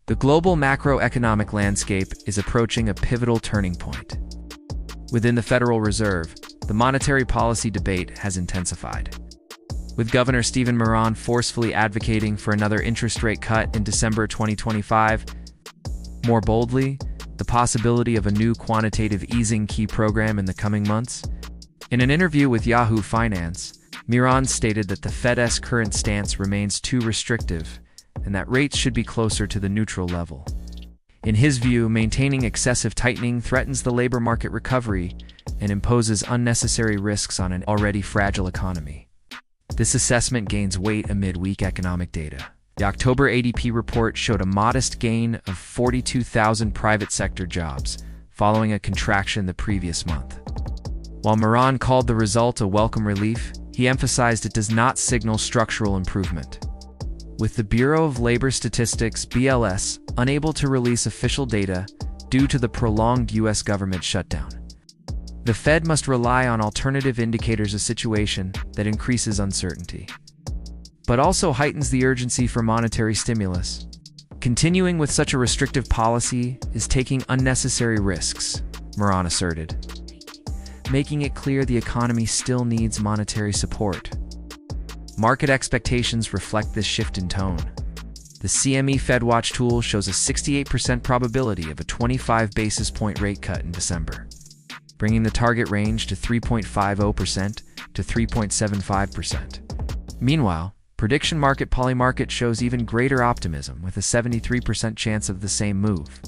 The global macroeconomic landscape is approaching a pivotal turning point. Within the Federal Reserve, the monetary policy debate has intensified, with Governor Stephen Moran forcefully advocating for another interest rate cut in December 2025. More boldly, the possibility of a new quantitative easing key program in the coming months. In an interview with Yahoo Finance, Moran stated that the Fed's current stance remains too restrictive and that rates should be closer to the neutral level. In his view, maintaining excessive tightening threatens the labor market recovery and imposes unnecessary risks on an already fragile economy. This assessment gains weight amid weak economic data. The October ADP report showed a modest gain of 42,000 private sector jobs, following a contraction the previous month. While Moran called the result a welcome relief, he emphasized it does not signal structural improvement. With the Bureau of Labor Statistics (BLS) unable to release official data due to the prolonged U.S. government shutdown, the Fed must rely on alternative indicators, a situation that increases uncertainty, but also heightens the urgency for monetary stimulus. Continuing with such a restrictive policy is taking unnecessary risks, Moran asserted, making it clear the economy still needs monetary support. Market expectations reflect this shift in tone. The CME FedWatch tool shows a 68% probability of a 25 basis point rate cut in December, bringing the target range to 3.50% to 3.75%. Meanwhile, prediction market Polymarket shows even greater optimism, with a 73% chance of the same move.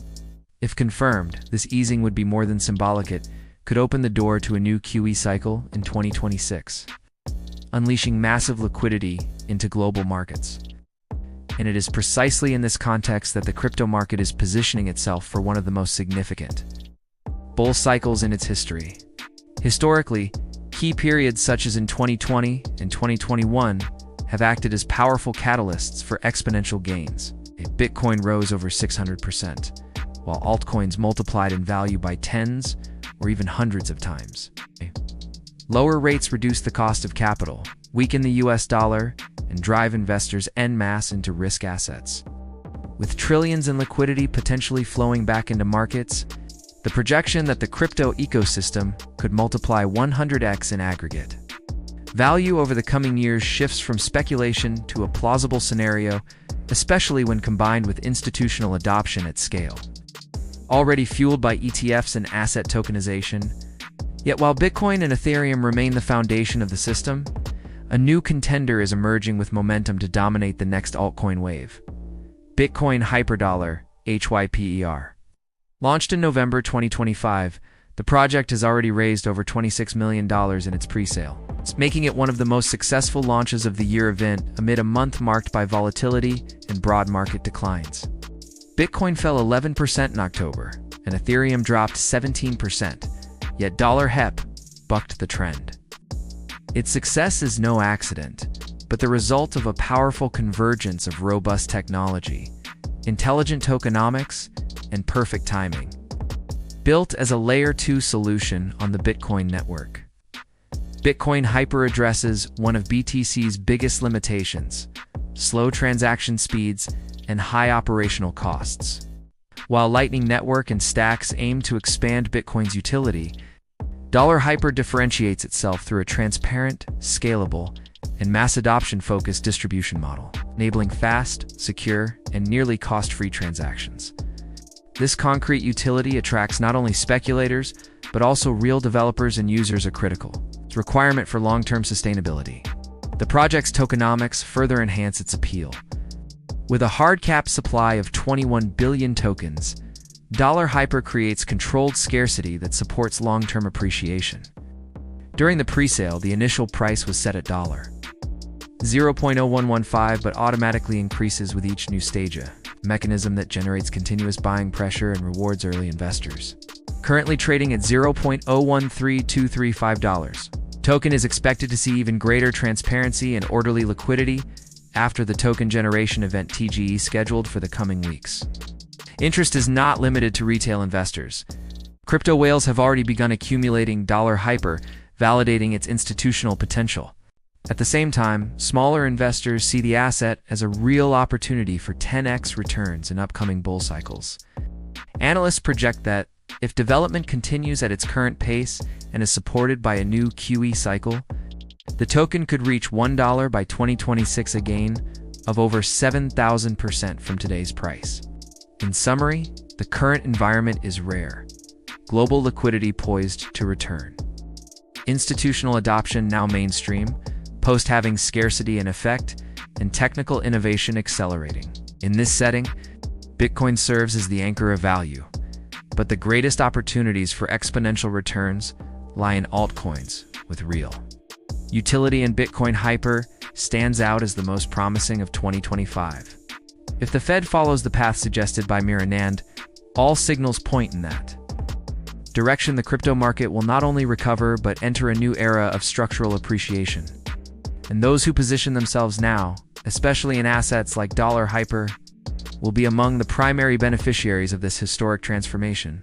If confirmed, this easing would be more than symbolic. It could open the door to a new QE cycle in 2026, unleashing massive liquidity into global markets. And it is precisely in this context that the crypto market is positioning itself for one of the most significant bull cycles in its history. Historically, key periods such as in 2020 and 2021 have acted as powerful catalysts for exponential gains. Bitcoin rose over 600%, while altcoins multiplied in value by tens or even hundreds of times. Lower rates reduce the cost of capital, weaken the US dollar, and drive investors en masse into risk assets. With trillions in liquidity potentially flowing back into markets, the projection that the crypto ecosystem could multiply 100x in aggregate value over the coming years shifts from speculation to a plausible scenario, especially when combined with institutional adoption at scale. Already fueled by ETFs and asset tokenization, yet while Bitcoin and Ethereum remain the foundation of the system, a new contender is emerging with momentum to dominate the next altcoin wave: Bitcoin Hyperdollar, HYPER. Launched in November 2025, the project has already raised over $26 million in its pre-sale. It's making it one of the most successful launches of the year event amid a month marked by volatility and broad market declines. Bitcoin fell 11% in October, and Ethereum dropped 17%, yet $HEP bucked the trend. Its success is no accident, but the result of a powerful convergence of robust technology, intelligent tokenomics, and perfect timing. Built as a Layer 2 solution on the Bitcoin network, Bitcoin Hyper addresses one of BTC's biggest limitations: slow transaction speeds and high operational costs. While Lightning Network and Stacks aim to expand Bitcoin's utility, Hyper differentiates itself through a transparent, scalable, and mass adoption-focused distribution model, enabling fast, secure, and nearly cost-free transactions. This concrete utility attracts not only speculators, but also real developers and users, a critical requirement for long-term sustainability. The project's tokenomics further enhance its appeal. With a hard-cap supply of 21 billion tokens, Hyper creates controlled scarcity that supports long-term appreciation. During the pre-sale, the initial price was set at $0.0115, but automatically increases with each new stage, a mechanism that generates continuous buying pressure and rewards early investors. Currently trading at $0.013235. Token is expected to see even greater transparency and orderly liquidity after the token generation event TGE scheduled for the coming weeks. Interest is not limited to retail investors. Crypto whales have already begun accumulating Hyper, validating its institutional potential. At the same time, smaller investors see the asset as a real opportunity for 10x returns in upcoming bull cycles. Analysts project that, if development continues at its current pace and is supported by a new QE cycle, the token could reach $1 by 2026, a gain of over 7,000% from today's price. In summary, the current environment is rare. Global liquidity poised to return. Institutional adoption now mainstream, post having scarcity in effect, and technical innovation accelerating. In this setting, Bitcoin serves as the anchor of value, but the greatest opportunities for exponential returns lie in altcoins with real utility, and Bitcoin Hyper stands out as the most promising of 2025. If the Fed follows the path suggested by Anand, all signals point in that direction. The crypto market will not only recover but enter a new era of structural appreciation. And those who position themselves now, especially in assets like Hyper, will be among the primary beneficiaries of this historic transformation.